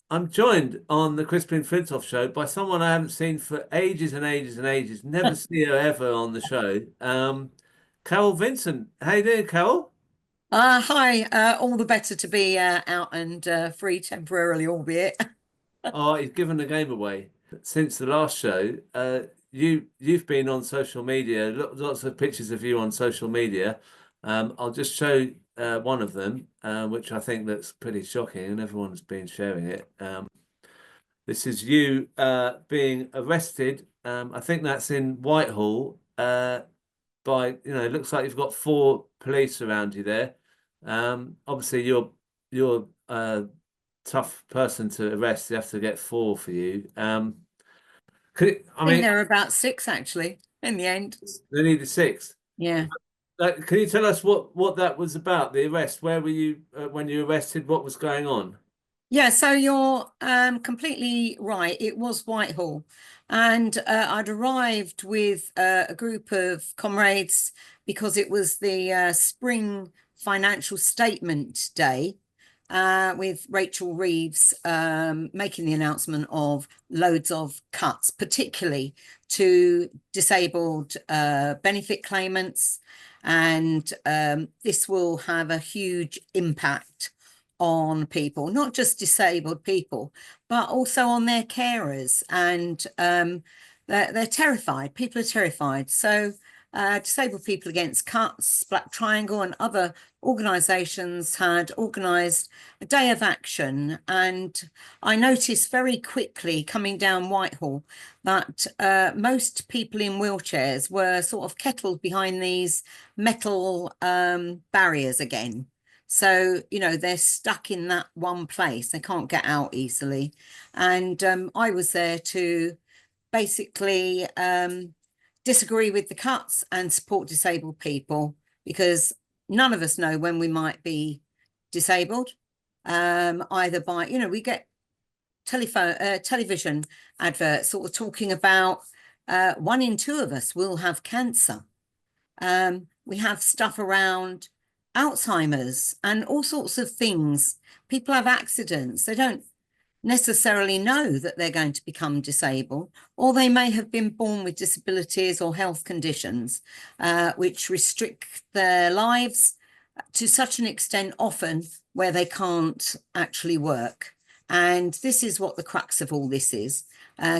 I'm joined on the Crispin Flintoff show by someone I haven't seen for ages and ages and ages. Never see her ever on the show. Carole Vincent. How you doing, Carole? Hi, all the better to be out and free temporarily, albeit. Oh, he's given the game away. Since the last show, you've been on social media, lots of pictures of you on social media. I'll just show one of them, which I think looks pretty shocking, and everyone's been sharing it. This is you being arrested. I think that's in Whitehall. It looks like you've got four police around you there. Obviously, you're a tough person to arrest. You have to get four for you. I I think mean, there are about six actually in the end. they needed six. Yeah. Can you tell us what that was about? The arrest. Where were you when you arrested? What was going on? Yeah, so you're completely right. It was Whitehall. And I'd arrived with a group of comrades because it was the spring financial statement day with Rachel Reeves making the announcement of loads of cuts, particularly to disabled benefit claimants. And this will have a huge impact on people, not just disabled people, but also on their carers. And they're terrified. People are terrified. So Disabled People Against Cuts, Black Triangle, and other organisations had organised a day of action. And I noticed very quickly coming down Whitehall that most people in wheelchairs were sort of kettled behind these metal barriers again. So, they're stuck in that one place. They can't get out easily. And I was there to basically disagree with the cuts and support disabled people because none of us know when we might be disabled. Either by, we get television adverts sort of talking about 1 in 2 of us will have cancer. We have stuff around Alzheimer's and all sorts of things. People have accidents. They don't necessarily know that they're going to become disabled, or they may have been born with disabilities or health conditions which restrict their lives to such an extent often where they can't actually work. And this is what the crux of all this is,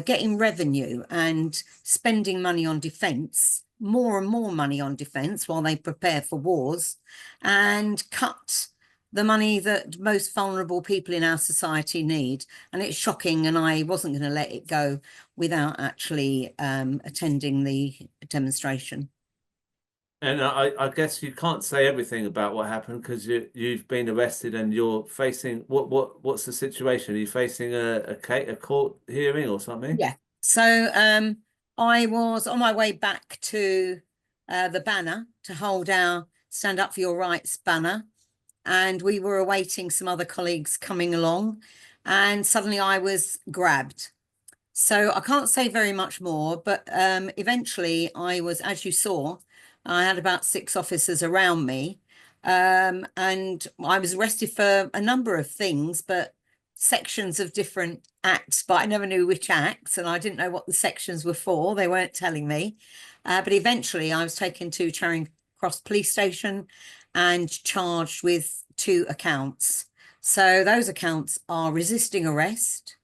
getting revenue and spending money on defence, more and more money on defence while they prepare for wars, and cut the money that most vulnerable people in our society need. And it's shocking, and I wasn't going to let it go without actually attending the demonstration. And I guess you can't say everything about what happened because you've been arrested and you're facing what's the situation? Are you facing a court hearing or something? Yeah. So I was on my way back to the banner to hold our Stand Up for Your Rights banner, and we were awaiting some other colleagues coming along, and suddenly I was grabbed. So I can't say very much more, but eventually I was, as you saw, I had about 6 officers around me, and I was arrested for a number of things, but sections of different acts, but I never knew which acts, and I didn't know what the sections were for. They weren't telling me. But eventually I was taken to Charing Cross Police Station and charged with 2 accounts. So those accounts are resisting arrest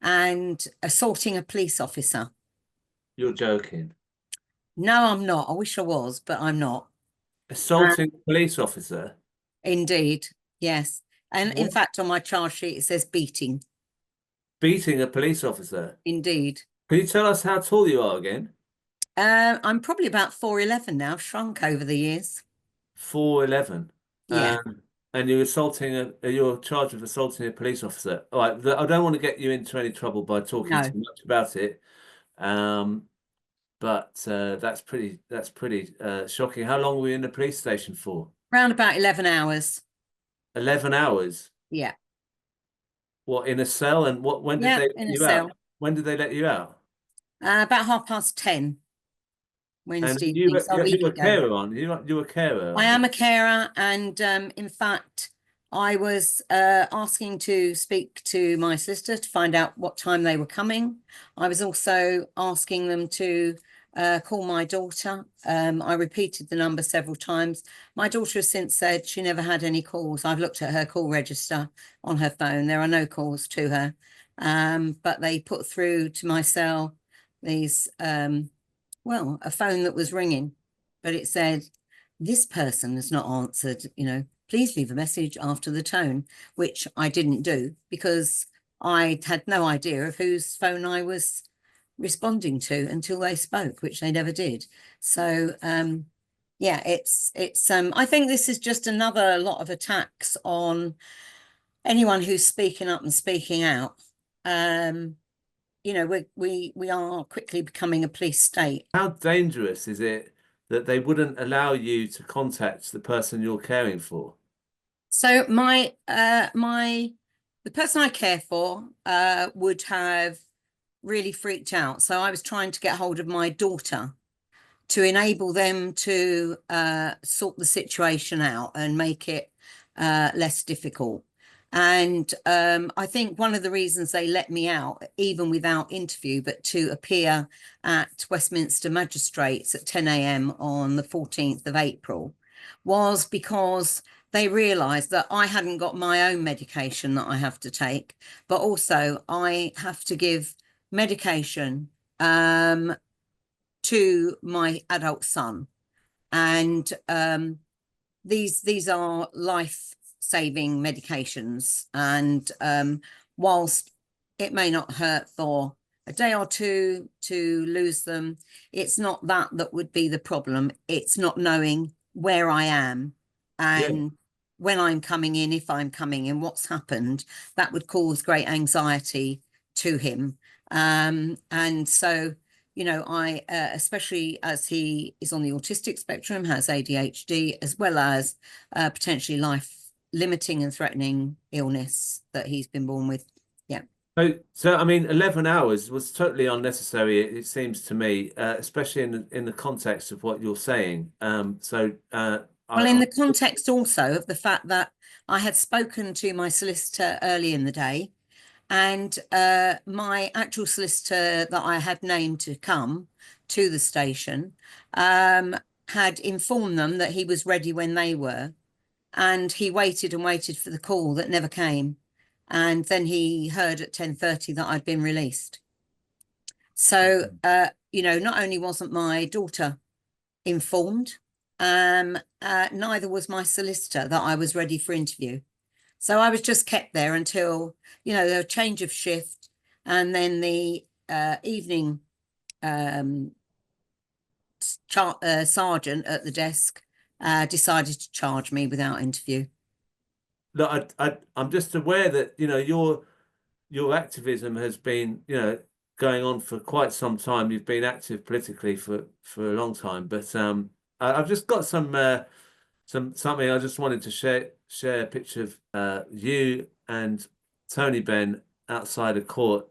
and assaulting a police officer. You're joking. No, I'm not. I wish I was, but I'm not. Uh, Assaulting a police officer? Indeed, yes. And in What? fact, on my charge sheet, it says beating. Beating a police officer? Indeed. Can you tell us how tall you are again? I'm probably about 4'11" now, shrunk over the years. 4'11". Yeah, And you're charged with assaulting a police officer. All right, I don't want to get you into any trouble by talking no, too much about it. Um, but that's pretty shocking. How long were you in the police station for? around about 11 hours. 11 hours. Yeah, What, in a cell? And when did yeah, they let in a you out? cell. When did they let you out? About 10:30 And Wednesday you evening, were so a you week were a ago. carer, aren't you? You were a carer, I aren't you? am a carer, and in fact, I was asking to speak to my solicitor to find out what time they were coming. I was also asking them to call my daughter. I repeated the number several times. My daughter has since said she never had any calls. I've looked at her call register on her phone. There are no calls to her. But they put through to my cell these, well, a phone that was ringing, but it said, this person has not answered, please leave a message after the tone, which I didn't do because I had no idea of whose phone I was responding to until they spoke, which they never did. So yeah, it's I think this is just another lot of attacks on anyone who's speaking up and speaking out. We are quickly becoming a police state. How dangerous is it that they wouldn't allow you to contact the person you're caring for? So the person I care for would have really freaked out. So I was trying to get hold of my daughter to enable them to sort the situation out and make it less difficult. And I think one of the reasons they let me out, even without interview, but to appear at Westminster Magistrates at 10 a.m. on the 14th of April, was because they realised that I hadn't got my own medication that I have to take, but also I have to give medication to my adult son. And these are life-saving medications. And whilst it may not hurt for a day or two to lose them, it's not that would be the problem. It's not knowing where I am and when I'm coming in, if I'm coming in, what's happened. That would cause great anxiety to him. And so, I, especially as he is on the autistic spectrum, has ADHD, as well as potentially life-limiting and threatening illness that he's been born with. Yeah. So I mean, 11 hours was totally unnecessary, it seems to me, especially in the context of what you're saying. Well, in the context also of the fact that I had spoken to my solicitor early in the day, and my actual solicitor that I had named to come to the station had informed them that he was ready when they were, and he waited and waited for the call that never came, and then he heard at 10:30 that I'd been released. So not only wasn't my daughter informed, neither was my solicitor that I was ready for interview. So I was just kept there until, the change of shift, and then the evening sergeant at the desk decided to charge me without interview. Look, I'm just aware that, your activism has been, going on for quite some time. You've been active politically for a long time, but I've just got something I just wanted to share a picture of you and Tony Benn outside of court.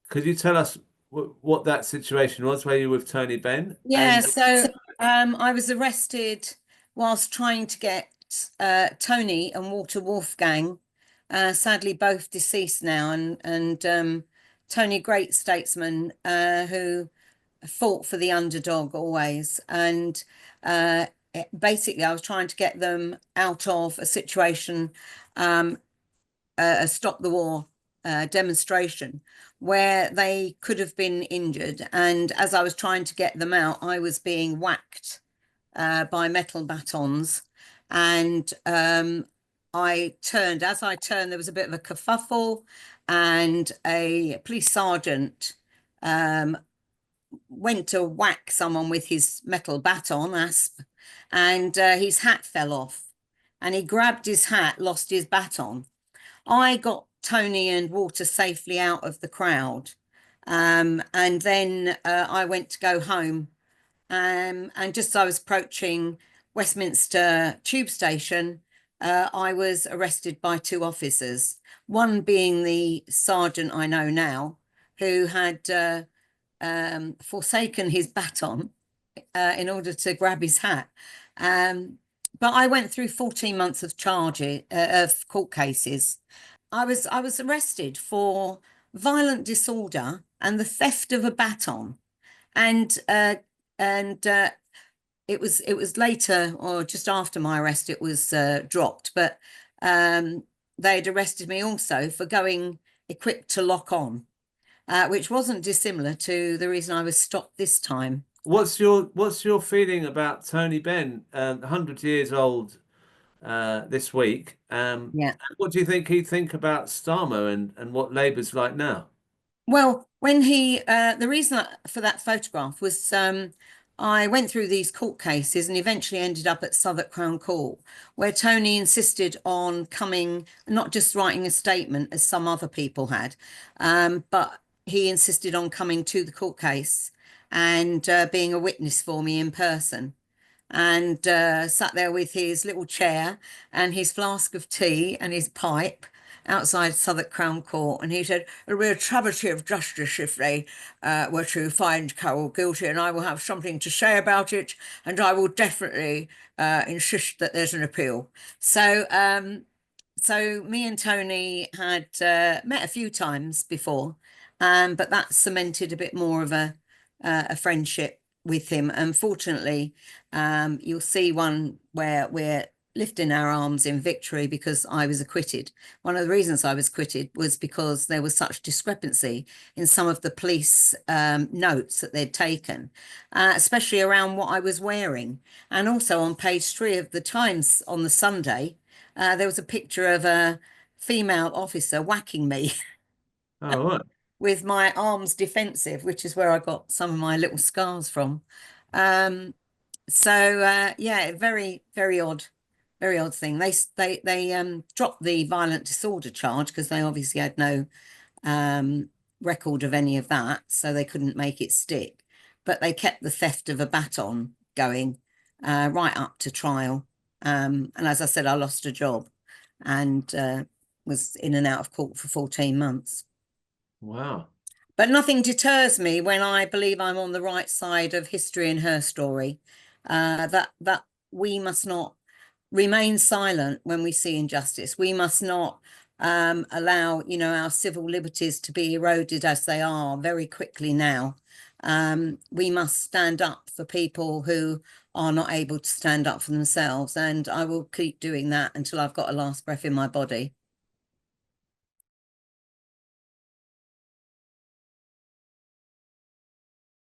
Could you tell us what that situation was where you were with Tony Benn? Yeah, so I was arrested whilst trying to get Tony and Walter Wolfgang, sadly both deceased now, and Tony, great statesman who fought for the underdog always. And basically, I was trying to get them out of a situation, a stop the war demonstration, where they could have been injured. And as I was trying to get them out, I was being whacked by metal batons. And as I turned, there was a bit of a kerfuffle, and a police sergeant went to whack someone with his metal baton, asp, and his hat fell off. And he grabbed his hat, lost his baton. I got Tony and Walter safely out of the crowd. And then I went to go home. And just as I was approaching Westminster Tube Station, I was arrested by two officers, one being the sergeant I know now, who had forsaken his baton in order to grab his hat. but I went through 14 months of charges of court cases. I was arrested for violent disorder and the theft of a baton, and and it was later, or just after my arrest, it was dropped. But they'd arrested me also for going equipped to lock on, which wasn't dissimilar to the reason I was stopped this time. What's your feeling about Tony Benn, 100 years old this week? Yeah. What do you think he'd think about Starmer and what Labour's like now? Well, the reason for that photograph was I went through these court cases and eventually ended up at Southwark Crown Court, where Tony insisted on coming, not just writing a statement as some other people had, but he insisted on coming to the court case and being a witness for me in person. And sat there with his little chair and his flask of tea and his pipe outside Southwark Crown Court. And he said, "It'll be a travesty of justice if they were to find Carole guilty, and I will have something to say about it, and I will definitely insist that there's an appeal." So me and Tony had met a few times before, but that cemented a bit more of a friendship with him. Unfortunately, you'll see one where we're lifting our arms in victory because I was acquitted. One of the reasons I was acquitted was because there was such discrepancy in some of the police notes that they'd taken, especially around what I was wearing. And also on page 3 of the Times on the Sunday, there was a picture of a female officer whacking me Oh, right. with my arms defensive, which is where I got some of my little scars from. Um, yeah, very odd thing. They dropped the violent disorder charge because they obviously had no record of any of that, so they couldn't make it stick. But they kept the theft of a baton going right up to trial. And as I said, I lost a job and was in and out of court for 14 months. Wow. But nothing deters me when I believe I'm on the right side of history and her story. That we must not remain silent when we see injustice. We must not allow, our civil liberties to be eroded as they are very quickly now. We must stand up for people who are not able to stand up for themselves, and I will keep doing that until I've got a last breath in my body.